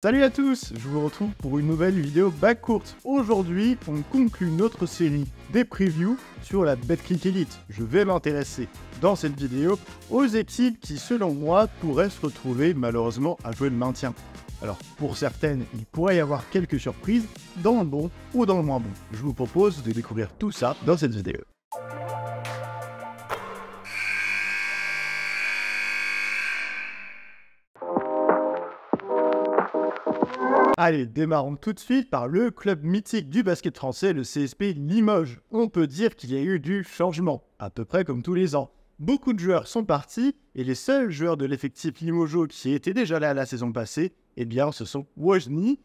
Salut à tous, je vous retrouve pour une nouvelle vidéo back courte. Aujourd'hui, on conclut notre série des previews sur la Betclic Elite. Je vais m'intéresser dans cette vidéo aux équipes qui, selon moi, pourraient se retrouver malheureusement à jouer le maintien. Alors, pour certaines, il pourrait y avoir quelques surprises, dans le bon ou dans le moins bon. Je vous propose de découvrir tout ça dans cette vidéo. Allez, démarrons tout de suite par le club mythique du basket français, le CSP Limoges. On peut dire qu'il y a eu du changement, à peu près comme tous les ans. Beaucoup de joueurs sont partis, et les seuls joueurs de l'effectif limogeaux qui étaient déjà là la saison passée, eh bien ce sont Wojny,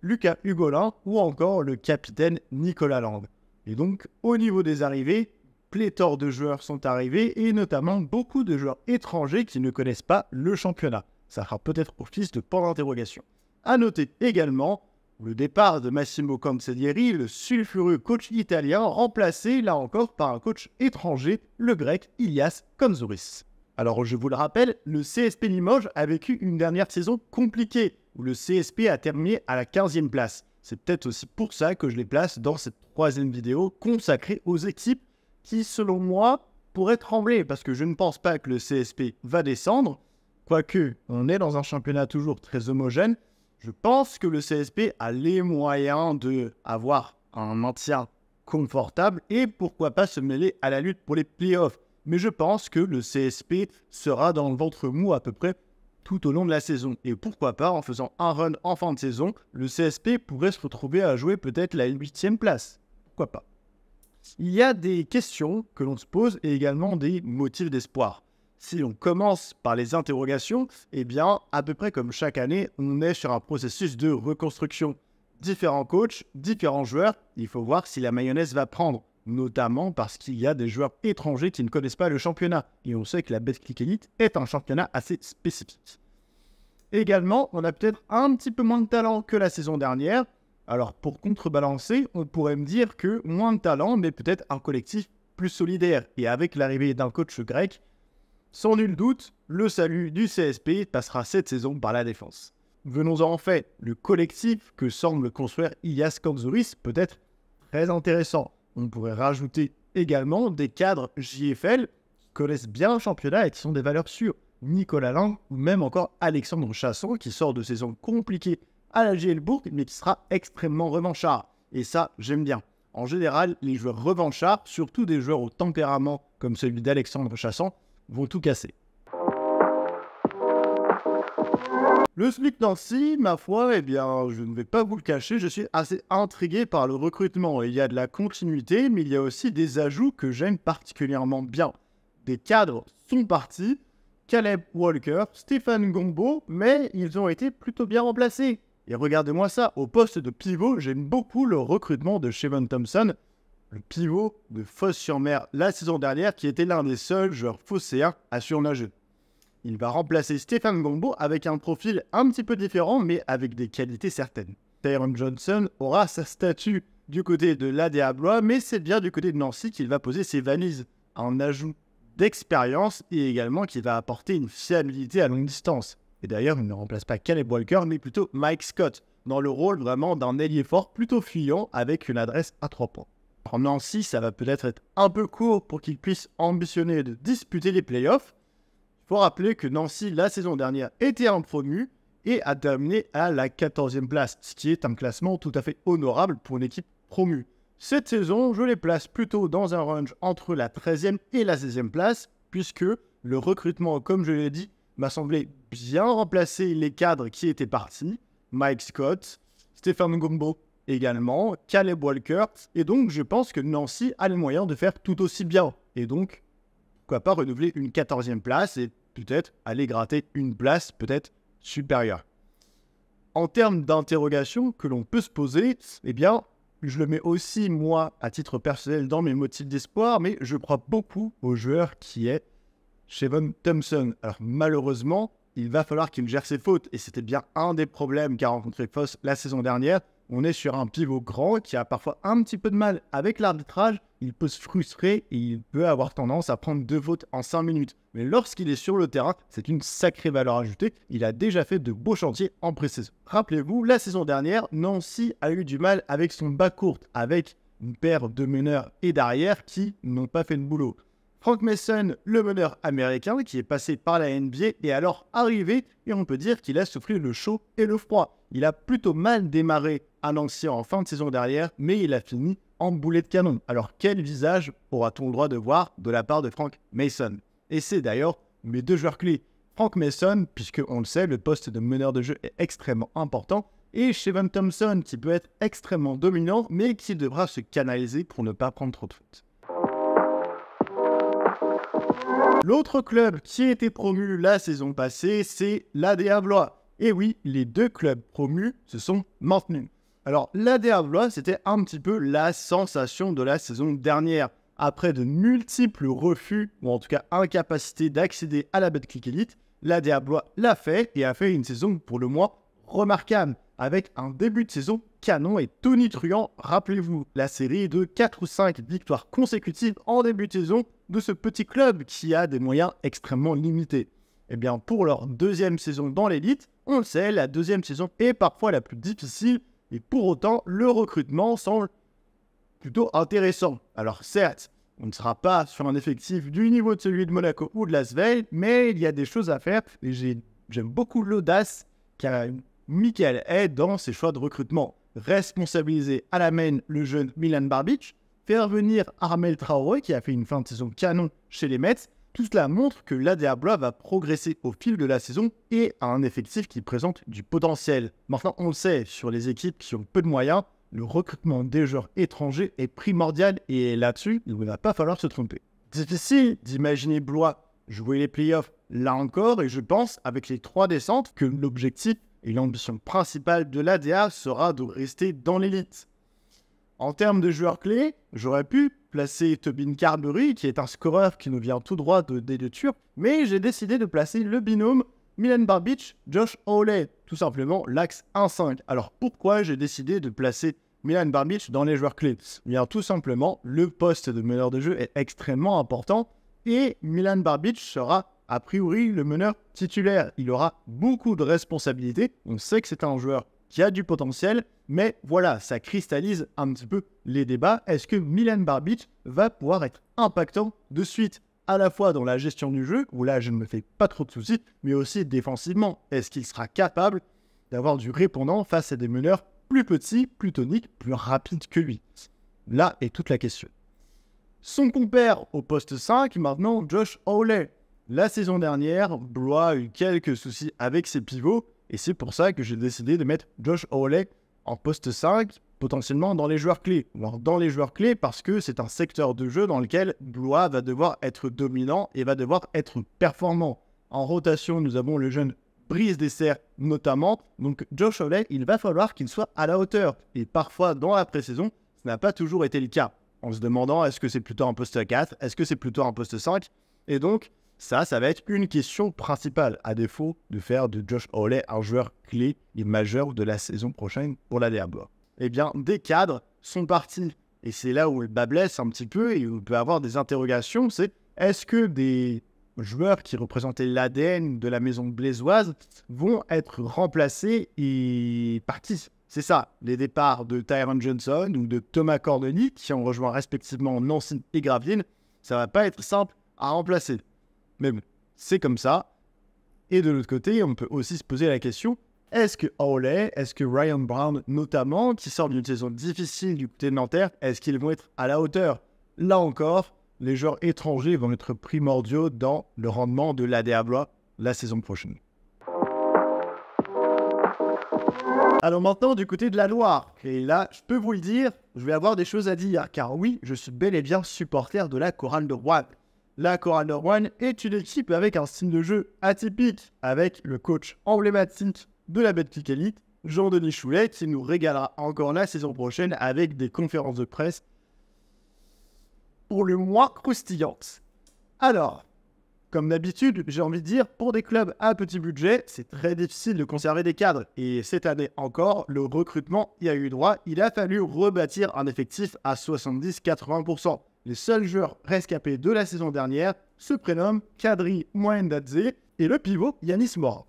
Lucas Hugolin ou encore le capitaine Nicolas Lang. Et donc, au niveau des arrivées, pléthore de joueurs sont arrivés, et notamment beaucoup de joueurs étrangers qui ne connaissent pas le championnat. Ça sera peut-être office de point d'interrogation. A noter également le départ de Massimo Cancellieri, le sulfureux coach italien, remplacé là encore par un coach étranger, le grec Ilias Konzouris. Alors je vous le rappelle, le CSP Limoges a vécu une dernière saison compliquée, où le CSP a terminé à la 15e place. C'est peut-être aussi pour ça que je les place dans cette troisième vidéo consacrée aux équipes qui, selon moi, pourraient trembler, parce que je ne pense pas que le CSP va descendre, quoique on est dans un championnat toujours très homogène. Je pense que le CSP a les moyens d'avoir un maintien confortable et pourquoi pas se mêler à la lutte pour les playoffs. Mais je pense que le CSP sera dans le ventre mou à peu près tout au long de la saison. Et pourquoi pas, en faisant un run en fin de saison, le CSP pourrait se retrouver à jouer peut-être la 8e place. Pourquoi pas. Il y a des questions que l'on se pose et également des motifs d'espoir. Si on commence par les interrogations, eh bien, à peu près comme chaque année, on est sur un processus de reconstruction. Différents coachs, différents joueurs, il faut voir si la mayonnaise va prendre, notamment parce qu'il y a des joueurs étrangers qui ne connaissent pas le championnat. Et on sait que la Betclic Elite est un championnat assez spécifique. Également, on a peut-être un petit peu moins de talent que la saison dernière. Alors, pour contrebalancer, on pourrait me dire que moins de talent, mais peut-être un collectif plus solidaire. Et avec l'arrivée d'un coach grec, sans nul doute, le salut du CSP passera cette saison par la défense. Venons-en en fait, le collectif que semble construire Ilias Konzouris peut être très intéressant. On pourrait rajouter également des cadres JFL qui connaissent bien le championnat et qui sont des valeurs sûres. Nicolas Lang ou même encore Alexandre Chasson qui sort de saison compliquée à la JL Bourg mais qui sera extrêmement revanchard. Et ça, j'aime bien. En général, les joueurs revanchards, surtout des joueurs au tempérament comme celui d'Alexandre Chasson, vont tout casser. Le SMIC Nancy, ma foi, eh bien, je ne vais pas vous le cacher, je suis assez intrigué par le recrutement. Il y a de la continuité, mais il y a aussi des ajouts que j'aime particulièrement bien. Des cadres sont partis, Caleb Walker, Stéphane Gombo, mais ils ont été plutôt bien remplacés. Et regardez-moi ça, au poste de pivot, j'aime beaucoup le recrutement de Shevon Thompson, le pivot de Fos-sur-Mer la saison dernière, qui était l'un des seuls joueurs phocéens à surnager. Il va remplacer Stéphane Gombo avec un profil un petit peu différent, mais avec des qualités certaines. Tyron Johnson aura sa statue du côté de l'ADA Blois, mais c'est bien du côté de Nancy qu'il va poser ses valises. Un ajout d'expérience et également qui va apporter une fiabilité à longue distance. Et d'ailleurs, il ne remplace pas Caleb Walker, mais plutôt Mike Scott, dans le rôle vraiment d'un ailier fort plutôt fuyant avec une adresse à 3 points. En Nancy, ça va peut-être être un peu court pour qu'il puisse ambitionner de disputer les playoffs. Il faut rappeler que Nancy, la saison dernière, était un promu et a terminé à la 14e place, ce qui est un classement tout à fait honorable pour une équipe promue. Cette saison, je les place plutôt dans un range entre la 13e et la 16e place, puisque le recrutement, comme je l'ai dit, m'a semblé bien remplacer les cadres qui étaient partis. Mike Scott, Stéphane Gombo, également, Caleb Walker, et donc je pense que Nancy a les moyens de faire tout aussi bien, et donc, pourquoi pas renouveler une 14e place, et peut-être aller gratter une place peut-être supérieure. En termes d'interrogation que l'on peut se poser, eh bien, je le mets aussi, moi, à titre personnel, dans mes motifs d'espoir, mais je crois beaucoup au joueur qui est Shevon Thompson. Alors malheureusement, il va falloir qu'il gère ses fautes, et c'était bien un des problèmes qu'a rencontré Foss la saison dernière, On est sur un pivot grand qui a parfois un petit peu de mal avec l'arbitrage. Il peut se frustrer et il peut avoir tendance à prendre 2 fautes en 5 minutes. Mais lorsqu'il est sur le terrain, c'est une sacrée valeur ajoutée. Il a déjà fait de beaux chantiers en pré-saison. Rappelez-vous, la saison dernière, Nancy a eu du mal avec son bas court, avec une paire de meneurs et d'arrière qui n'ont pas fait le boulot. Frank Mason, le meneur américain qui est passé par la NBA, est alors arrivé et on peut dire qu'il a soufflé le chaud et le froid. Il a plutôt mal démarré à Nancy en fin de saison dernière, mais il a fini en boulet de canon. Alors quel visage aura-t-on le droit de voir de la part de Frank Mason? Et c'est d'ailleurs mes 2 joueurs clés. Frank Mason, puisque on le sait, le poste de meneur de jeu est extrêmement important, et Shevon Thompson qui peut être extrêmement dominant, mais qui devra se canaliser pour ne pas prendre trop de fautes. L'autre club qui a été promu la saison passée, c'est l'ADA Blois. Et oui, les 2 clubs promus se sont maintenus. Alors, l'ADA Blois, c'était un petit peu la sensation de la saison dernière. Après de multiples refus, ou en tout cas incapacité d'accéder à la Betclic Elite, l'ADA Blois l'a fait et a fait une saison pour le moins remarquable, avec un début de saison canon et tonitruant. Rappelez-vous, la série de 4 ou 5 victoires consécutives en début de saison de ce petit club qui a des moyens extrêmement limités. Eh bien, pour leur 2e saison dans l'élite, on le sait, la 2e saison est parfois la plus difficile, et pour autant, le recrutement semble plutôt intéressant. Alors certes, on ne sera pas sur un effectif du niveau de celui de Monaco ou de l'Asvel, mais il y a des choses à faire, et j'aime beaucoup l'audace qu'a Michael Hay dans ses choix de recrutement. Responsabiliser à la main le jeune Milan Barbic, faire venir Armel Traoré qui a fait une fin de saison canon chez les Mets, tout cela montre que l'ADA Blois va progresser au fil de la saison et a un effectif qui présente du potentiel. Maintenant, on le sait, sur les équipes qui ont peu de moyens, le recrutement des joueurs étrangers est primordial et là-dessus, il ne va pas falloir se tromper. Difficile d'imaginer Blois jouer les playoffs là encore, et je pense, avec les 3 descentes, que l'objectif et l'ambition principale de l'ADA sera de rester dans l'élite. En termes de joueurs clés, j'aurais pu placer Tobin Carberry, qui est un scoreur qui nous vient tout droit de D2 Turc, mais j'ai décidé de placer le binôme Milan Barbic, Josh Hawley, tout simplement l'axe 1-5. Alors pourquoi j'ai décidé de placer Milan Barbic dans les joueurs clés? Eh bien tout simplement, le poste de meneur de jeu est extrêmement important et Milan Barbic sera a priori le meneur titulaire. Il aura beaucoup de responsabilités, on sait que c'est un joueur qui a du potentiel, mais voilà, ça cristallise un petit peu les débats. Est-ce que Milan Barbic va pouvoir être impactant de suite, à la fois dans la gestion du jeu, où là je ne me fais pas trop de soucis, mais aussi défensivement? Est-ce qu'il sera capable d'avoir du répondant face à des meneurs plus petits, plus toniques, plus rapides que lui? Là est toute la question. Son compère au poste 5, maintenant Josh Hawley. La saison dernière, Blois a eu quelques soucis avec ses pivots, et c'est pour ça que j'ai décidé de mettre Josh Hawley en poste 5, potentiellement dans les joueurs clés. Alors dans les joueurs clés parce que c'est un secteur de jeu dans lequel Blois va devoir être dominant et va devoir être performant. En rotation, nous avons le jeune Brice Dessert notamment. Donc Josh Hawley, il va falloir qu'il soit à la hauteur. Et parfois, dans la pré-saison, ça n'a pas toujours été le cas. En se demandant, est-ce que c'est plutôt un poste 4? Est-ce que c'est plutôt un poste 5? Et donc, ça va être une question principale, à défaut de faire de Josh Hawley un joueur clé et majeur de la saison prochaine pour l'ADA Blois. Eh bien, des cadres sont partis. Et c'est là où le bas blesse un petit peu et où on peut avoir des interrogations. C'est est-ce que des joueurs qui représentaient l'ADN de la maison blésoise vont être remplacés et partis? C'est ça, les départs de Tyron Johnson ou de Thomas Cordoni qui ont rejoint respectivement Nancy et Gravelines, ça va pas être simple à remplacer. Mais bon, c'est comme ça. Et de l'autre côté, on peut aussi se poser la question, est-ce que Hawley, est-ce que Ryan Brown notamment, qui sort d'une saison difficile du côté de Nanterre, est-ce qu'ils vont être à la hauteur? Là encore, les joueurs étrangers vont être primordiaux dans le rendement de l'ADA Blois la saison prochaine. Alors maintenant, du côté de la Loire, et là, je peux vous le dire, je vais avoir des choses à dire, car oui, je suis bel et bien supporter de la Chorale de Rouen. La Chorale de Rouen est une équipe avec un style de jeu atypique, avec le coach emblématique de la Betclic Elite, Jean-Denis Choulet, qui nous régalera encore la saison prochaine avec des conférences de presse pour le moins croustillantes. Alors, Comme d'habitude, j'ai envie de dire, pour des clubs à petit budget, c'est très difficile de conserver des cadres. Et cette année encore, le recrutement y a eu droit. Il a fallu rebâtir un effectif à 70-80%. Les seuls joueurs rescapés de la saison dernière se prénomment Kadri Mwendadze et le pivot Yanis Morin.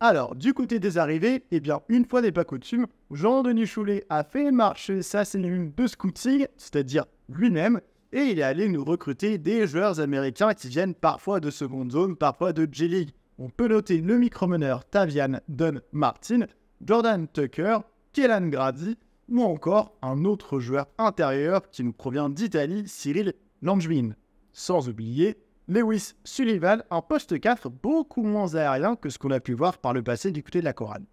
Alors, du côté des arrivées, eh bien, une fois n'est pas coutume, Jean-Denis Choulet a fait marcher sa cellule de scouting, c'est-à-dire lui-même, et il est allé nous recruter des joueurs américains qui viennent parfois de seconde zone, parfois de J-League. On peut noter le micromeneur Tavian Dunn Martin, Jordan Tucker, Kellan Grady, ou encore un autre joueur intérieur qui nous provient d'Italie, Cyril Langevin. Sans oublier Lewis Sullivan, un poste 4 beaucoup moins aérien que ce qu'on a pu voir par le passé du côté de la chorale.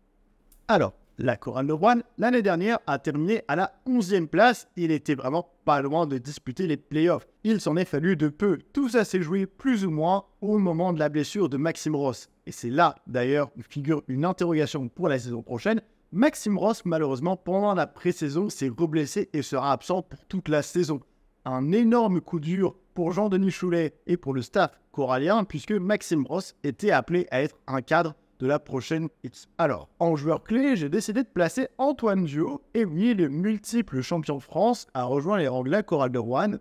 Alors, la chorale de Rouen, l'année dernière, a terminé à la 11e place. Il était vraiment pas loin de disputer les playoffs. Il s'en est fallu de peu. Tout ça s'est joué plus ou moins au moment de la blessure de Maxime Ross. Et c'est là, d'ailleurs, où figure une interrogation pour la saison prochaine. Maxime Ross, malheureusement, pendant la pré-saison, s'est reblessé et sera absent pour toute la saison. Un énorme coup dur pour Jean-Denis Choulet et pour le staff corallien, puisque Maxime Ross était appelé à être un cadre de la prochaine équipe. Alors, en joueur clé, j'ai décidé de placer Antoine Duhaut, et oui, le multiple champion de France a rejoint les rangs de la chorale de Rouen,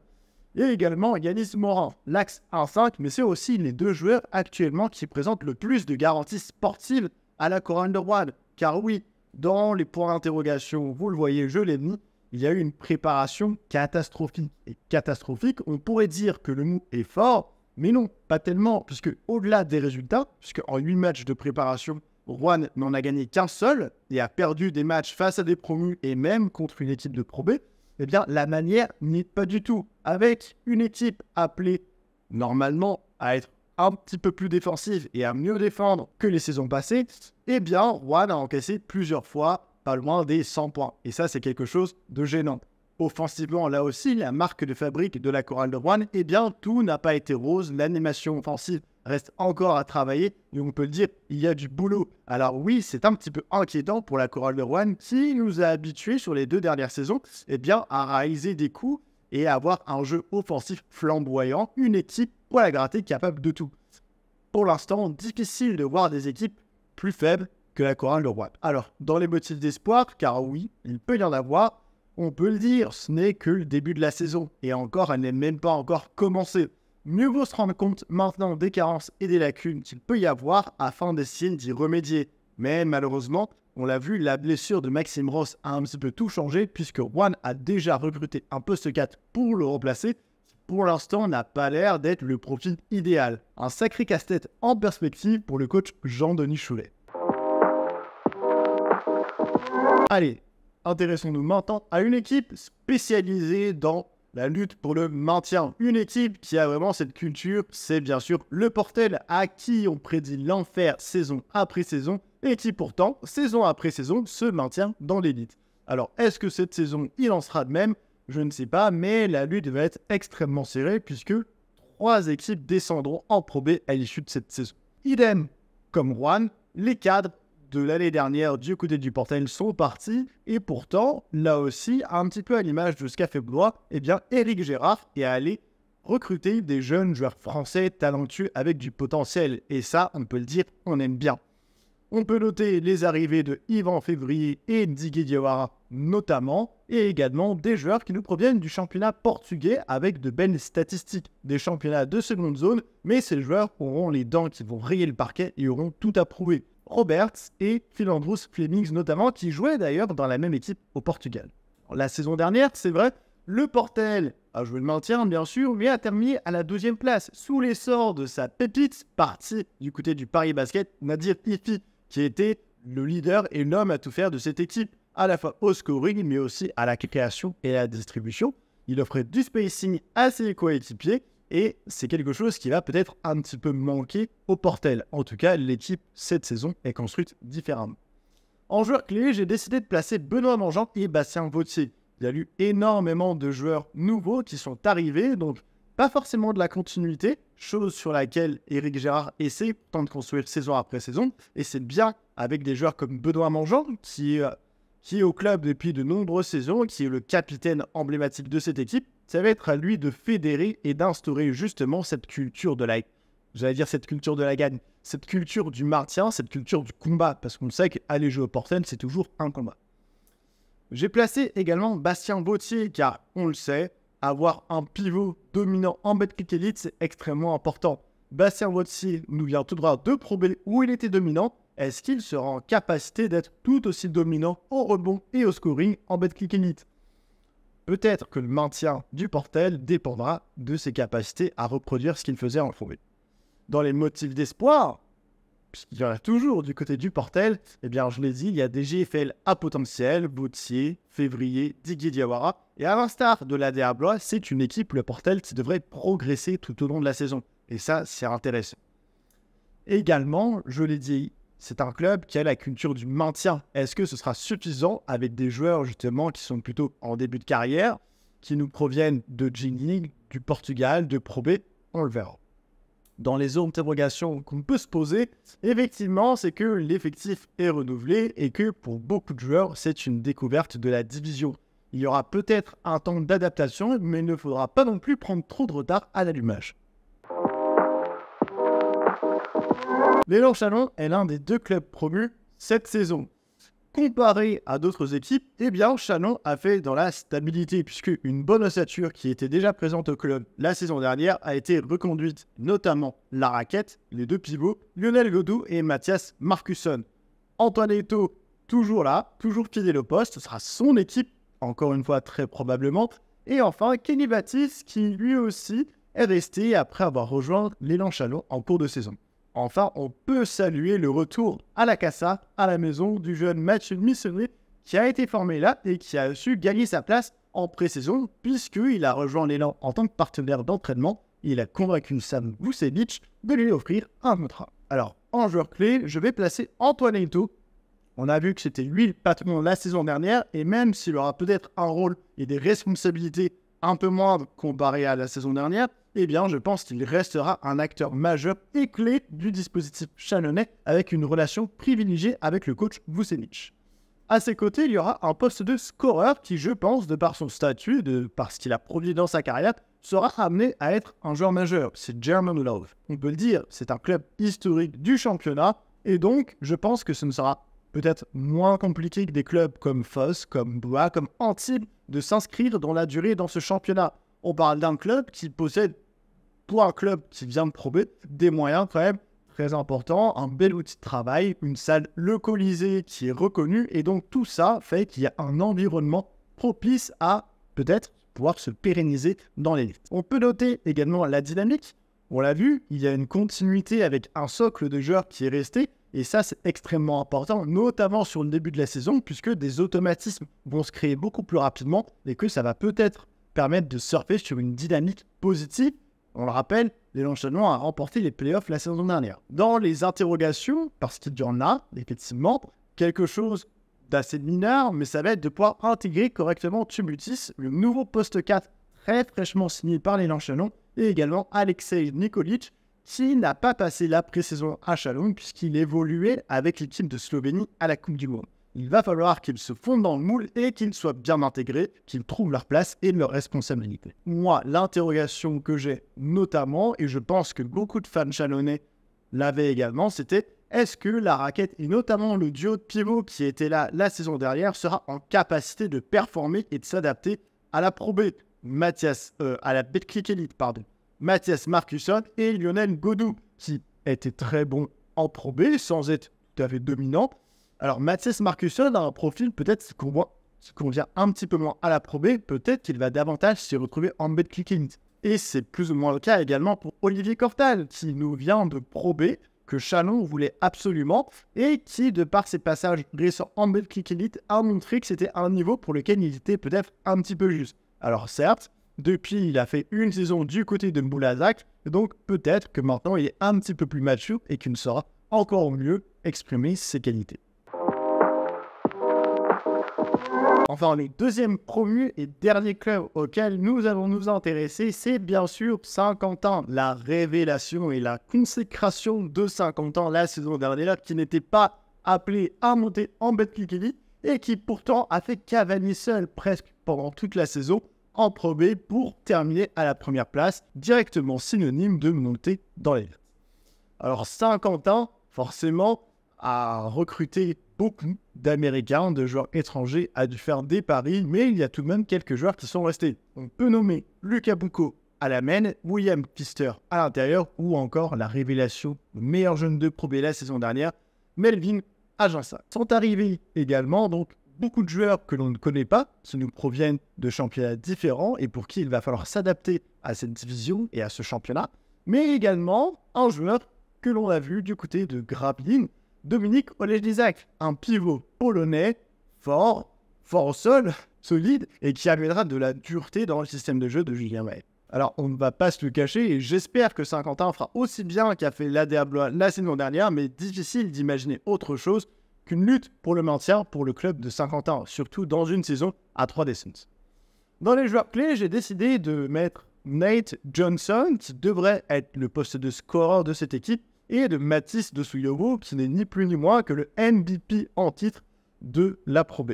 et également Yanis Morin, l'axe 1-5, mais c'est aussi les deux joueurs actuellement qui présentent le plus de garanties sportives à la chorale de Rouen. Car oui, dans les points d'interrogation, vous le voyez, je l'ai mis, il y a eu une préparation catastrophique. Et catastrophique, on pourrait dire que le mou est fort, mais non, pas tellement, puisque au-delà des résultats, puisque en 8 matchs de préparation, Rouen n'en a gagné qu'un seul et a perdu des matchs face à des promus et même contre une équipe de Pro B, eh bien la manière n'y est pas du tout. Avec une équipe appelée normalement à être un petit peu plus défensive et à mieux défendre que les saisons passées, eh bien Rouen a encaissé plusieurs fois pas loin des 100 points. Et ça, c'est quelque chose de gênant. Offensivement, là aussi, la marque de fabrique de la chorale de Rouen, eh bien, tout n'a pas été rose. L'animation offensive reste encore à travailler. Et on peut le dire, il y a du boulot. Alors oui, c'est un petit peu inquiétant pour la chorale de Rouen qui nous a habitués sur les 2 dernières saisons, eh bien, à réaliser des coups et à avoir un jeu offensif flamboyant. Une équipe pour la gratter capable de tout. Pour l'instant, difficile de voir des équipes plus faibles que la chorale de Rouen. Alors, dans les motifs d'espoir, car oui, il peut y en avoir, on peut le dire, ce n'est que le début de la saison. Et encore, elle n'est même pas encore commencée. Mieux vaut se rendre compte maintenant des carences et des lacunes qu'il peut y avoir afin d'essayer d'y remédier. Mais malheureusement, on l'a vu, la blessure de Maxime Ross a un petit peu tout changé puisque Rouen a déjà recruté un poste 4 pour le remplacer. Pour l'instant, n'a pas l'air d'être le profil idéal. Un sacré casse-tête en perspective pour le coach Jean-Denis Choulet. Allez, intéressons-nous maintenant à une équipe spécialisée dans la lutte pour le maintien. Une équipe qui a vraiment cette culture, c'est bien sûr le Portel, à qui on prédit l'enfer saison après saison, et qui pourtant, saison après saison, se maintient dans l'élite. Alors, est-ce que cette saison, il en sera de même? Je ne sais pas, mais la lutte va être extrêmement serrée, puisque 3 équipes descendront en Pro B à l'issue de cette saison. Idem, comme Rouen, les cadres de l'année dernière du côté du Portel sont partis, et pourtant, là aussi, un petit peu à l'image de ce qu'a fait Blois, eh bien, Éric Gérard est allé recruter des jeunes joueurs français talentueux avec du potentiel, et ça, on peut le dire, on aime bien. On peut noter les arrivées de Yvan Février et Didier Diawara notamment, et également des joueurs qui nous proviennent du championnat portugais avec de belles statistiques, des championnats de seconde zone, mais ces joueurs auront les dents qui vont rayer le parquet et auront tout à prouver. Roberts et Philandros Flemings notamment, qui jouaient d'ailleurs dans la même équipe au Portugal. La saison dernière, c'est vrai, le Portel a joué le maintien bien sûr, mais a terminé à la 2e place, sous l'essor de sa pépite, partie du côté du Paris Basket, Nadir Ifi, qui était le leader et l'homme à tout faire de cette équipe, à la fois au scoring, mais aussi à la création et à la distribution. Il offrait du spacing à ses coéquipiers, et c'est quelque chose qui va peut-être un petit peu manquer au Portel. En tout cas, l'équipe, cette saison, est construite différemment. En joueur clé, j'ai décidé de placer Benoît Mangeant et Bastien Vautier. Il y a eu énormément de joueurs nouveaux qui sont arrivés, donc pas forcément de la continuité, chose sur laquelle Éric Gérard essaie tant de construire saison après saison, et c'est bien avec des joueurs comme Benoît Mangeant, qui est au club depuis de nombreuses saisons, qui est le capitaine emblématique de cette équipe. Ça va être à lui de fédérer et d'instaurer justement cette culture de la j'allais dire cette culture de la gagne, cette culture du maintien, cette culture du combat, parce qu'on sait qu'aller jouer au Portel, c'est toujours un combat. J'ai placé également Bastien Vautier, car on le sait, avoir un pivot dominant en Betclic Elite, c'est extrêmement important. Bastien Vautier nous vient tout droit de Pro B où il était dominant. Est-ce qu'il sera en capacité d'être tout aussi dominant au rebond et au scoring en Betclic Elite? Peut-être que le maintien du Portel dépendra de ses capacités à reproduire ce qu'il faisait en Pro B. Dans les motifs d'espoir, puisqu'il y en a toujours du côté du Portel, eh bien je l'ai dit, il y a des GFL à potentiel, Vautier, Février, Didier Diawara, et à l'instar de l'ADA Blois, c'est une équipe, le Portel, qui devrait progresser tout au long de la saison. Et ça, c'est intéressant. Également, je l'ai dit, c'est un club qui a la culture du maintien. Est-ce que ce sera suffisant avec des joueurs justement qui sont plutôt en début de carrière, qui nous proviennent de G-League, du Portugal, de Pro B? On le verra. Dans les interrogations qu'on peut se poser, effectivement, c'est que l'effectif est renouvelé et que pour beaucoup de joueurs, c'est une découverte de la division. Il y aura peut-être un temps d'adaptation, mais il ne faudra pas non plus prendre trop de retard à l'allumage. L'Élan Chalon est l'un des 2 clubs promus cette saison. Comparé à d'autres équipes, eh bien Chalon a fait dans la stabilité puisque une bonne ossature qui était déjà présente au club la saison dernière a été reconduite, notamment la raquette, les 2 pivots, Lionel Godou et Mathias Marcusson. Antoine Eto'o, toujours là, toujours fidèle au poste, ce sera son équipe, encore une fois très probablement. Et enfin, Kenny Baptiste qui lui aussi est resté après avoir rejoint l'Élan Chalon en cours de saison. Enfin, on peut saluer le retour à la Casa, à la maison du jeune Mathieu Missonnet qui a été formé là et qui a su gagner sa place en pré-saison puisqu'il a rejoint l'Élan en tant que partenaire d'entraînement. Il a convaincu Sam Vucevic de lui offrir un contrat. Alors, en joueur clé, je vais placer Antoine Eto'o. On a vu que c'était lui le patron la saison dernière et même s'il aura peut-être un rôle et des responsabilités un peu moindres comparé à la saison dernière, eh bien, je pense qu'il restera un acteur majeur et clé du dispositif chalonnais avec une relation privilégiée avec le coach Vucevic. À ses côtés, il y aura un poste de scoreur qui, je pense, de par son statut, de par ce qu'il a produit dans sa carrière, sera amené à être un joueur majeur. C'est German Love. On peut le dire, c'est un club historique du championnat et donc, je pense que ce ne sera peut-être moins compliqué que des clubs comme Foss, comme Blois, comme Antibes de s'inscrire dans la durée dans ce championnat. On parle d'un club qui possède, pour un club qui vient de Pro B, des moyens quand même très importants, un bel outil de travail, une salle localisée qui est reconnue, et donc tout ça fait qu'il y a un environnement propice à peut-être pouvoir se pérenniser dans l'élite. On peut noter également la dynamique. On l'a vu, il y a une continuité avec un socle de joueurs qui est resté, et ça c'est extrêmement important, notamment sur le début de la saison, puisque des automatismes vont se créer beaucoup plus rapidement, et que ça va peut-être permettre de surfer sur une dynamique positive. On le rappelle, l'Élan Chalon a remporté les playoffs la saison dernière. Dans les interrogations, parce qu'il y en a, effectivement, quelque chose d'assez mineur, mais ça va être de pouvoir intégrer correctement Tumutis, le nouveau poste 4 très fraîchement signé par l'Élan Chalon, et également Alexei Nikolic, qui n'a pas passé la pré-saison à Chalon puisqu'il évoluait avec l'équipe de Slovénie à la Coupe du Monde. Il va falloir qu'ils se fondent dans le moule et qu'ils soient bien intégrés, qu'ils trouvent leur place et leur responsabilité. Moi, l'interrogation que j'ai notamment, et je pense que beaucoup de fans chalonnais l'avaient également, c'était est-ce que la raquette et notamment le duo de pivot qui était là la saison dernière sera en capacité de performer et de s'adapter à la Pro B, à la Betclic Elite, Mathias Marcusson et Lionel Godou, qui étaient très bons en Pro B sans être tout à fait dominants. Alors, Mathias Marcusson a un profil peut-être qui convient un petit peu moins à la Pro B, peut-être qu'il va davantage s'y retrouver en Betclic Elite. Et c'est plus ou moins le cas également pour Olivier Cortal, qui nous vient de Pro B, que Chalon voulait absolument, et qui, de par ses passages récents en Betclic Elite, a montré que c'était un niveau pour lequel il était peut-être un petit peu juste. Alors certes, depuis il a fait une saison du côté de Moulazac, donc peut-être que maintenant il est un petit peu plus mature et qu'il saura encore mieux exprimer ses qualités. Enfin, le deuxième promu et dernier club auquel nous allons nous intéresser, c'est bien sûr Saint-Quentin. La révélation et la consécration de Saint-Quentin la saison dernière, qui n'était pas appelé à monter en Betclic Elite et qui pourtant a fait cavalier seul presque pendant toute la saison en Pro B pour terminer à la première place, directement synonyme de monter dans l'élite. Alors Saint-Quentin, forcément, a recruté beaucoup d'Américains, de joueurs étrangers, a dû faire des paris, mais il y a tout de même quelques joueurs qui sont restés. On peut nommer Lucas Boucaud à la main, William Pfister à l'intérieur, ou encore la révélation, le meilleur jeune de Pro B la saison dernière, Melvin Aginsa. Sont arrivés également donc beaucoup de joueurs que l'on ne connaît pas, qui nous proviennent de championnats différents et pour qui il va falloir s'adapter à cette division et à ce championnat, mais également un joueur que l'on a vu du côté de Gravelines, Dominik Olejniczak, un pivot polonais fort au sol, solide et qui amènera de la dureté dans le système de jeu de Julien Mahé. Alors, on ne va pas se le cacher et j'espère que Saint-Quentin fera aussi bien qu'a fait l'ADA Blois la saison dernière, mais difficile d'imaginer autre chose qu'une lutte pour le maintien pour le club de Saint-Quentin, surtout dans une saison à 3 descentes. Dans les joueurs clés, j'ai décidé de mettre Nate Johnson, qui devrait être le poste de scoreur de cette équipe, et de Mathis Dosuyobo, qui n'est ni plus ni moins que le MVP en titre de la Pro B.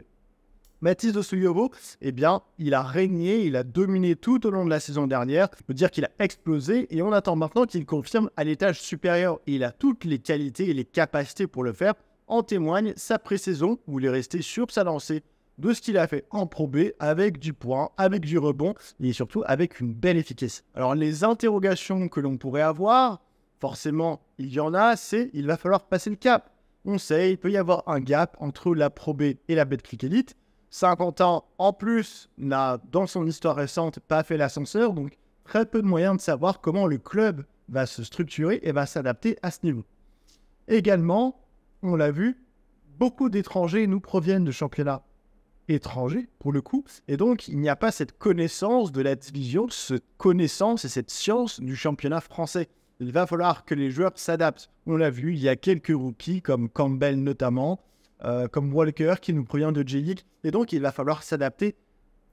Mathis Dosuyobo, eh bien, il a régné, il a dominé tout au long de la saison dernière. On peut dire qu'il a explosé et on attend maintenant qu'il confirme à l'étage supérieur. Et il a toutes les qualités et les capacités pour le faire. En témoigne sa pré-saison où il est resté sur sa lancée de ce qu'il a fait en Pro B avec du point, avec du rebond et surtout avec une belle efficacité. Alors les interrogations que l'on pourrait avoir, forcément il y en a, c'est il va falloir passer le cap. On sait, il peut y avoir un gap entre la Pro B et la Betclic Elite. Saint-Quentin, en plus, n'a, dans son histoire récente, pas fait l'ascenseur, donc très peu de moyens de savoir comment le club va se structurer et va s'adapter à ce niveau. Également, on l'a vu, beaucoup d'étrangers nous proviennent de championnats étrangers, pour le coup, et donc il n'y a pas cette connaissance de la division, cette connaissance et cette science du championnat français. Il va falloir que les joueurs s'adaptent. On l'a vu, il y a quelques rookies, comme Campbell notamment, comme Walker qui nous provient de J-League. Et donc, il va falloir s'adapter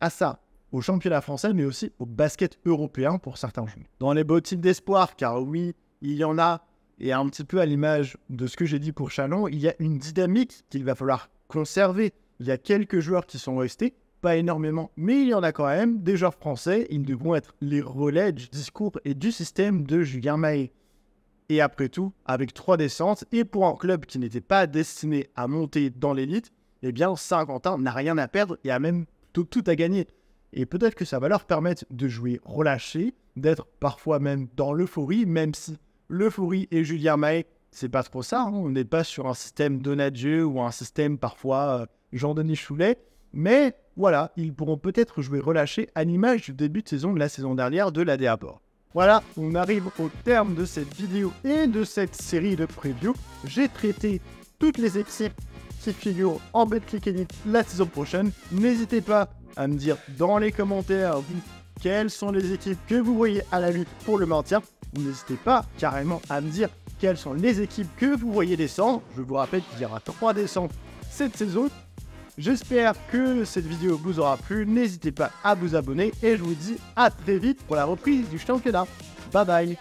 à ça, au championnat français, mais aussi au basket européen pour certains joueurs. Dans les beaux types d'espoir, car oui, il y en a, et un petit peu à l'image de ce que j'ai dit pour Chalon, il y a une dynamique qu'il va falloir conserver. Il y a quelques joueurs qui sont restés, pas énormément, mais il y en a quand même, des joueurs français. Ils devront être les relais du discours et du système de Julien Mahé. Et après tout, avec 3 descentes, et pour un club qui n'était pas destiné à monter dans l'élite, eh bien Saint-Quentin n'a rien à perdre et a même tout à gagner. Et peut-être que ça va leur permettre de jouer relâché, d'être parfois même dans l'euphorie, même si l'euphorie et Julien Mahé, c'est pas trop ça. On n'est pas sur un système Donadieu ou un système parfois Jean-Denis Choulet. Mais voilà, ils pourront peut-être jouer relâché à l'image du début de saison de la saison dernière de l'ADA Blois. Voilà, on arrive au terme de cette vidéo et de cette série de previews. J'ai traité toutes les équipes qui figurent en Betclic Elite la saison prochaine. N'hésitez pas à me dire dans les commentaires quelles sont les équipes que vous voyez à la lutte pour le maintien. N'hésitez pas carrément à me dire quelles sont les équipes que vous voyez descendre. Je vous rappelle qu'il y aura 3 descentes cette saison. J'espère que cette vidéo vous aura plu. N'hésitez pas à vous abonner et je vous dis à très vite pour la reprise du championnat. Bye bye.